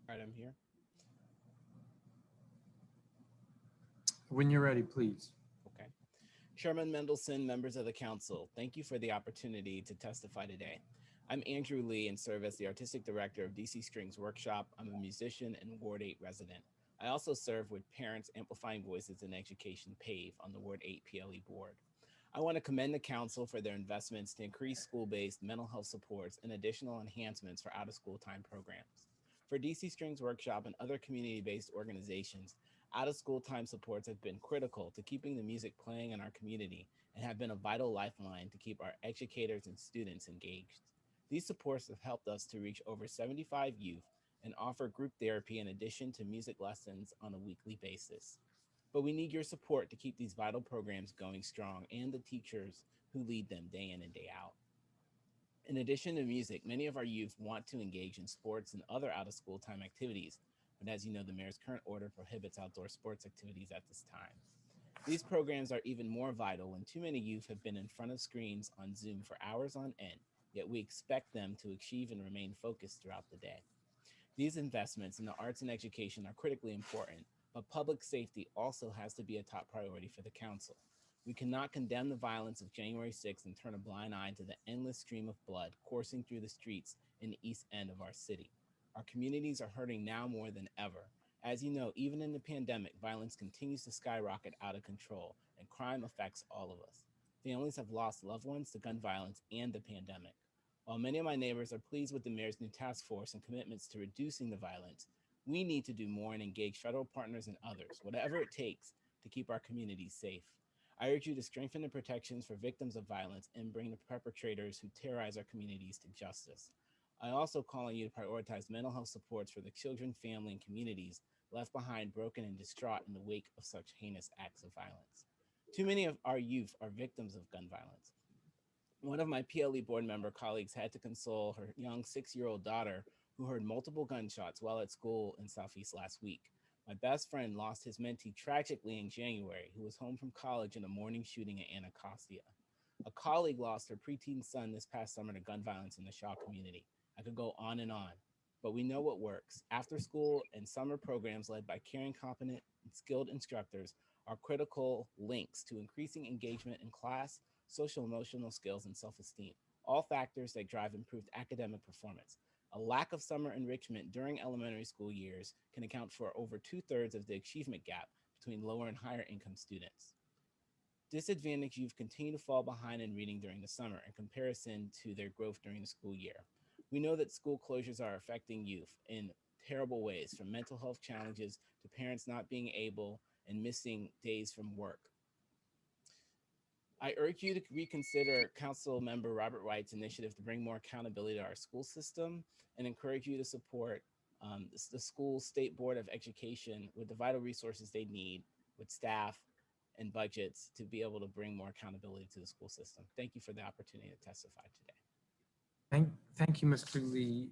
All right, I'm here. When you're ready, please. Okay. Chairman Mendelson, members of the council, thank you for the opportunity to testify today. I'm Andrew Lee and serve as the artistic director of DC Strings Workshop. I'm a musician and Ward 8 resident. I also serve with Parents Amplifying Voices in Education PAVE on the Ward 8 PLE board. I want to commend the council for their investments to increase school-based mental health supports and additional enhancements for out-of-school time programs. For DC Strings Workshop and other community-based organizations, out-of-school time supports have been critical to keeping the music playing in our community and have been a vital lifeline to keep our educators and students engaged. These supports have helped us to reach over 75 youth and offer group therapy in addition to music lessons on a weekly basis. But we need your support to keep these vital programs going strong and the teachers who lead them day in and day out. In addition to music, many of our youth want to engage in sports and other out of school time activities. But as you know, the mayor's current order prohibits outdoor sports activities at this time. These programs are even more vital when too many youth have been in front of screens on Zoom for hours on end, yet we expect them to achieve and remain focused throughout the day. These investments in the arts and education are critically important, but public safety also has to be a top priority for the council. We cannot condemn the violence of January 6th and turn a blind eye to the endless stream of blood coursing through the streets in the east end of our city. Our communities are hurting now more than ever. As you know, even in the pandemic, violence continues to skyrocket out of control, and crime affects all of us. Families have lost loved ones to gun violence and the pandemic. While many of my neighbors are pleased with the mayor's new task force and commitments to reducing the violence, we need to do more and engage federal partners and others, whatever it takes, to keep our communities safe. I urge you to strengthen the protections for victims of violence and bring the perpetrators who terrorize our communities to justice. I also call on you to prioritize mental health supports for the children, family, and communities left behind, broken, and distraught in the wake of such heinous acts of violence. Too many of our youth are victims of gun violence. One of my PLE board member colleagues had to console her young 6-year-old daughter who heard multiple gunshots while at school in Southeast last week. My best friend lost his mentee tragically in January, who was home from college in a morning shooting at Anacostia. A colleague lost her preteen son this past summer to gun violence in the Shaw community. I could go on, but we know what works. After school and summer programs led by caring, competent, and skilled instructors are critical links to increasing engagement in class, social emotional skills, and self esteem, all factors that drive improved academic performance. A lack of summer enrichment during elementary school years can account for over 2/3 of the achievement gap between lower and higher income students. Disadvantaged youth continue to fall behind in reading during the summer in comparison to their growth during the school year. We know that school closures are affecting youth in terrible ways, from mental health challenges to parents not being able and missing days from work. I urge you to reconsider Council Member Robert White's initiative to bring more accountability to our school system and encourage you to support the school state board of education with the vital resources they need with staff and budgets to be able to bring more accountability to the school system. Thank you for the opportunity to testify today. Thank you, Mr. Lee.